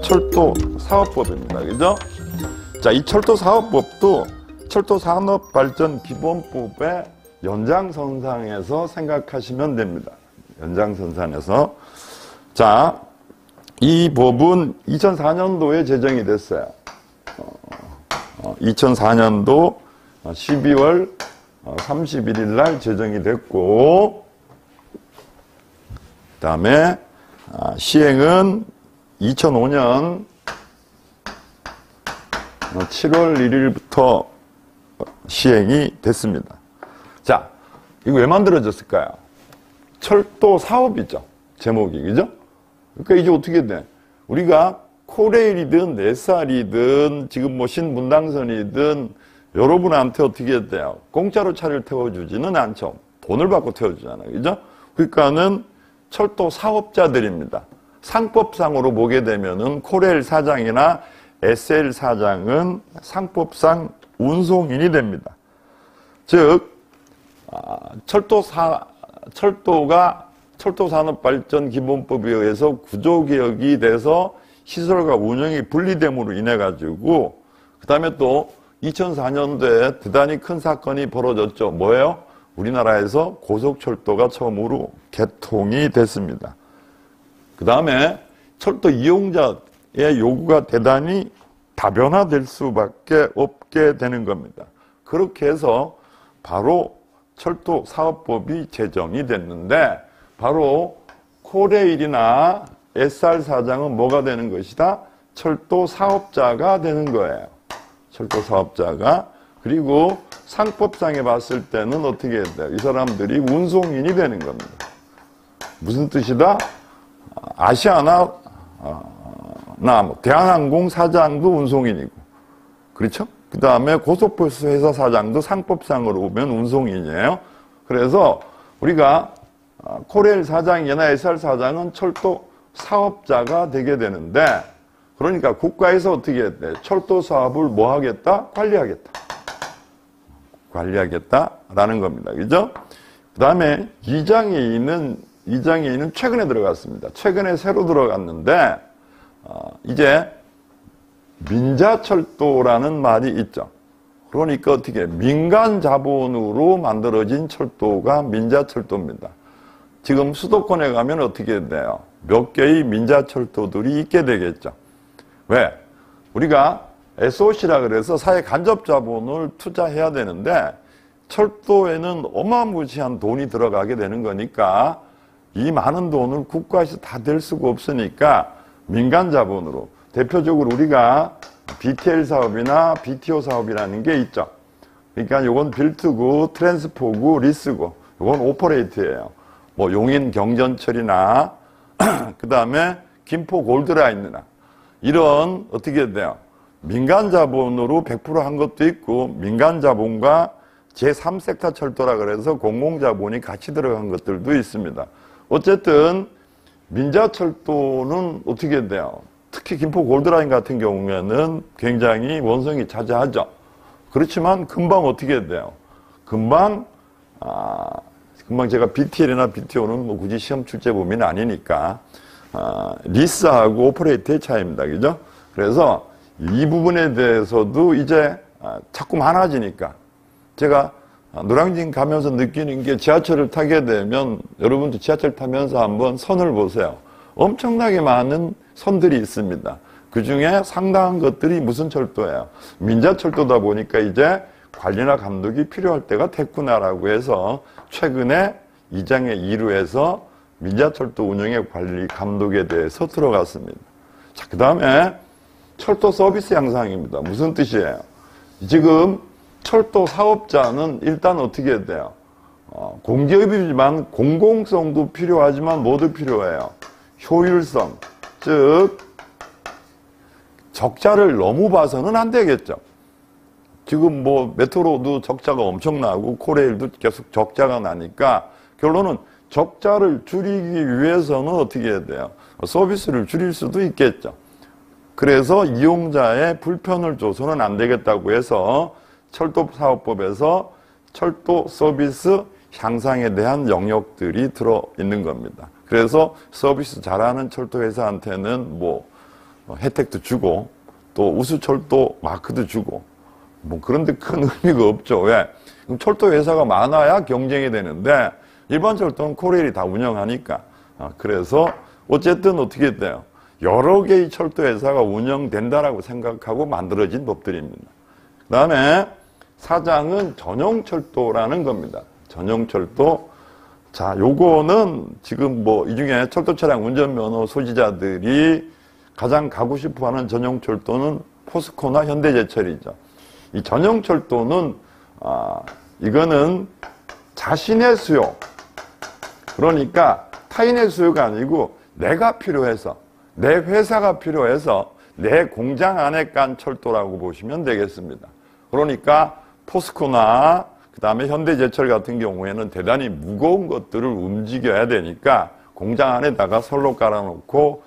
철도 사업법입니다. 그죠? 자, 이 철도 사업법도 철도산업발전기본법의 연장선상에서 생각하시면 됩니다. 연장선상에서. 자, 이 법은 2004년도에 제정이 됐어요. 2004년도 12월 31일 날 제정이 됐고, 그 다음에 시행은 2005년 7월 1일부터 시행이 됐습니다. 자, 이거 왜 만들어졌을까요? 철도 사업이죠. 제목이, 그죠? 그러니까 이제 어떻게 돼? 우리가 코레일이든 SR이든 지금 뭐 신분당선이든 여러분한테 어떻게 돼요? 공짜로 차를 태워주지는 않죠. 돈을 받고 태워주잖아요. 그죠? 그러니까는 철도 사업자들입니다. 상법상으로 보게 되면은 코레일 사장이나 SL 사장은 상법상 운송인이 됩니다. 즉, 철도산업발전기본법에 의해서 구조개혁이 돼서 시설과 운영이 분리됨으로 인해 가지고, 그 다음에 또 2004년도에 대단히 큰 사건이 벌어졌죠. 뭐예요? 우리나라에서 고속철도가 처음으로 개통이 됐습니다. 그 다음에 철도 이용자의 요구가 대단히 다변화될 수밖에 없게 되는 겁니다. 그렇게 해서 바로 철도 사업법이 제정이 됐는데, 바로 코레일이나 SR 사장은 뭐가 되는 것이다? 철도 사업자가 되는 거예요. 철도 사업자가. 그리고 상법상에 봤을 때는 어떻게 해야 돼요? 이 사람들이 운송인이 되는 겁니다. 무슨 뜻이다? 아시아나, 대한항공 사장도 운송인이고, 그렇죠? 그 다음에 고속버스 회사 사장도 상법상으로 보면 운송인이에요. 그래서 우리가 코레일 사장이나 SR 사장은 철도 사업자가 되게 되는데, 그러니까 국가에서 어떻게 해야 돼? 철도 사업을 뭐 하겠다? 관리하겠다. 관리하겠다라는 겁니다. 그죠? 그 다음에 이장애인은 최근에 들어갔습니다. 최근에 새로 들어갔는데, 이제 민자철도라는 말이 있죠. 그러니까 어떻게 민간 자본으로 만들어진 철도가 민자철도입니다. 지금 수도권에 가면 어떻게 돼요? 몇 개의 민자철도들이 있게 되겠죠. 왜? 우리가 SOC라 그래서 사회 간접 자본을 투자해야 되는데, 철도에는 어마무시한 돈이 들어가게 되는 거니까 이 많은 돈을 국가에서 다 댈 수가 없으니까 민간 자본으로, 대표적으로 우리가 BTL 사업이나 BTO 사업이라는 게 있죠. 그러니까 요건 빌트고, 트랜스포고, 리스고, 요건 오퍼레이트예요. 뭐 용인 경전철이나 그 다음에 김포 골드라인이나 이런 어떻게 돼요? 민간 자본으로 100% 한 것도 있고, 민간 자본과 제3섹터 철도라 그래서 공공자본이 같이 들어간 것들도 있습니다. 어쨌든 민자철도는 어떻게 돼요? 특히 김포 골드라인 같은 경우에는 굉장히 원성이 차지하죠. 그렇지만 금방 어떻게 돼요? 금방 제가 BTL이나 BTO는 뭐 굳이 시험 출제 범위는 아니니까 리스하고 오퍼레이트의 차이입니다. 그죠? 그래서 이 부분에 대해서도 이제 자꾸 많아지니까, 제가 노량진 가면서 느끼는 게, 지하철을 타게 되면 여러분도 지하철 타면서 한번 선을 보세요. 엄청나게 많은 선들이 있습니다. 그 중에 상당한 것들이 무슨 철도예요? 민자철도다 보니까 이제 관리나 감독이 필요할 때가 됐구나라고 해서 최근에 2장의 2로 해서 민자철도 운영의 관리 감독에 대해서 들어갔습니다. 자, 그 다음에 철도 서비스 양상입니다. 무슨 뜻이에요? 지금 철도 사업자는 일단 어떻게 돼요? 공기업이지만 공공성도 필요하지만 뭐도 필요해요? 효율성. 즉, 적자를 너무 봐서는 안 되겠죠. 지금 뭐 메트로도 적자가 엄청나고 코레일도 계속 적자가 나니까 결론은 적자를 줄이기 위해서는 어떻게 해야 돼요? 서비스를 줄일 수도 있겠죠. 그래서 이용자의 불편을 줘서는 안 되겠다고 해서 철도사업법에서 철도 서비스 향상에 대한 영역들이 들어있는 겁니다. 그래서 서비스 잘하는 철도회사한테는 뭐 혜택도 주고 또 우수철도 마크도 주고 뭐 그런데 큰 의미가 없죠. 왜? 그럼 철도 회사가 많아야 경쟁이 되는데 일반 철도는 코레일이 다 운영하니까. 그래서 어쨌든 어떻게 돼요? 여러 개의 철도 회사가 운영된다라고 생각하고 만들어진 법들입니다. 그 다음에 4장은 전용철도라는 겁니다. 전용철도. 자, 요거는 지금 뭐 이 중에 철도 차량 운전면허 소지자들이 가장 가고 싶어 하는 전용철도는 포스코나 현대제철이죠. 이 전용철도는, 이거는 자신의 수요. 그러니까 타인의 수요가 아니고 내가 필요해서, 내 회사가 필요해서 내 공장 안에 깐 철도라고 보시면 되겠습니다. 그러니까 포스코나 그 다음에 현대제철 같은 경우에는 대단히 무거운 것들을 움직여야 되니까 공장 안에다가 선로 깔아놓고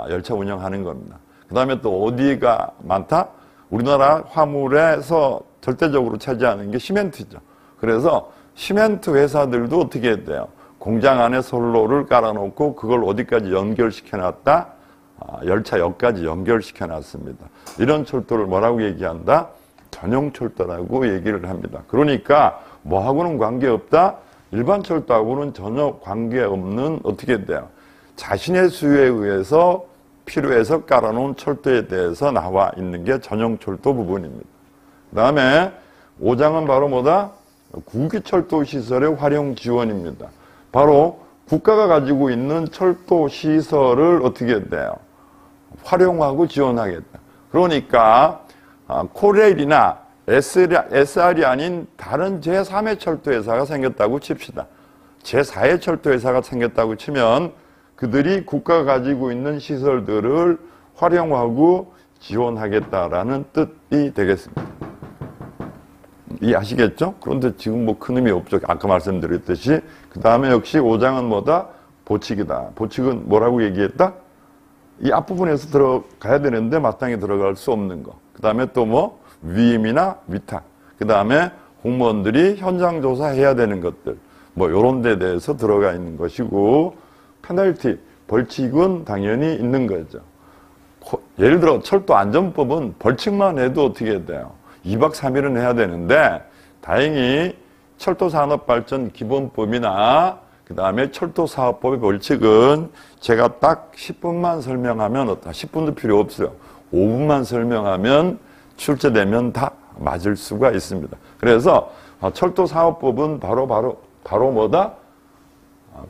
열차 운영하는 겁니다. 그 다음에 또 어디가 많다? 우리나라 화물에서 절대적으로 차지하는 게 시멘트죠. 그래서 시멘트 회사들도 어떻게 해야 돼요? 공장 안에 선로를 깔아놓고 그걸 어디까지 연결시켜놨다? 열차역까지 연결시켜놨습니다. 이런 철도를 뭐라고 얘기한다? 전용철도라고 얘기를 합니다. 그러니까 뭐하고는 관계없다? 일반 철도하고는 전혀 관계없는 어떻게 돼요? 자신의 수요에 의해서 필요해서 깔아놓은 철도에 대해서 나와 있는 게 전용철도 부분입니다. 그 다음에 5장은 바로 뭐다? 국유철도 시설의 활용 지원입니다. 바로 국가가 가지고 있는 철도 시설을 어떻게 돼요? 활용하고 지원하겠다. 그러니까 코레일이나 SR이 아닌 다른 제3의 철도회사가 생겼다고 칩시다. 제4의 철도회사가 생겼다고 치면 그들이 국가가 가지고 있는 시설들을 활용하고 지원하겠다라는 뜻이 되겠습니다. 이해하시겠죠? 그런데 지금 뭐 큰 의미 없죠. 아까 말씀드렸듯이. 그 다음에 역시 5장은 뭐다? 보칙이다. 보칙은 뭐라고 얘기했다? 이 앞부분에서 들어가야 되는데 마땅히 들어갈 수 없는 거. 그 다음에 또 뭐? 위임이나 위탁. 그 다음에 공무원들이 현장 조사해야 되는 것들. 뭐 요런 데 대해서 들어가 있는 것이고, 페널티, 벌칙은 당연히 있는 거죠. 예를 들어 철도 안전법은 벌칙만 해도 어떻게 돼요? 2박 3일은 해야 되는데 다행히 철도산업발전 기본법이나 그 다음에 철도사업법의 벌칙은 제가 딱 10분만 설명하면 10분도 필요 없어요. 5분만 설명하면 출제되면 다 맞을 수가 있습니다. 그래서 철도사업법은 바로 뭐다?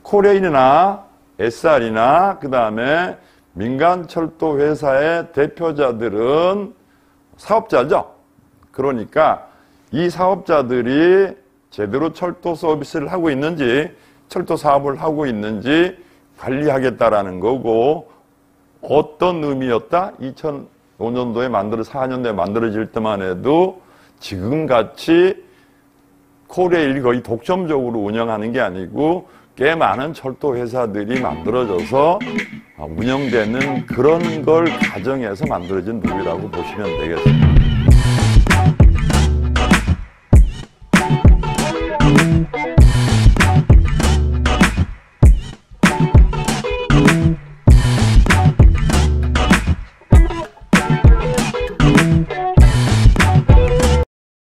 코레일이나 SR이나 그 다음에 민간 철도 회사의 대표자들은 사업자죠. 그러니까 이 사업자들이 제대로 철도 서비스를 하고 있는지 철도 사업을 하고 있는지 관리하겠다라는 거고, 어떤 의미였다? 2005년도에 4년도에 만들어질 때만 해도 지금같이 코레일이 거의 독점적으로 운영하는 게 아니고 꽤 많은 철도 회사들이 만들어져서 운영되는 그런 걸 가정해서 만들어진 법이라고 보시면 되겠습니다.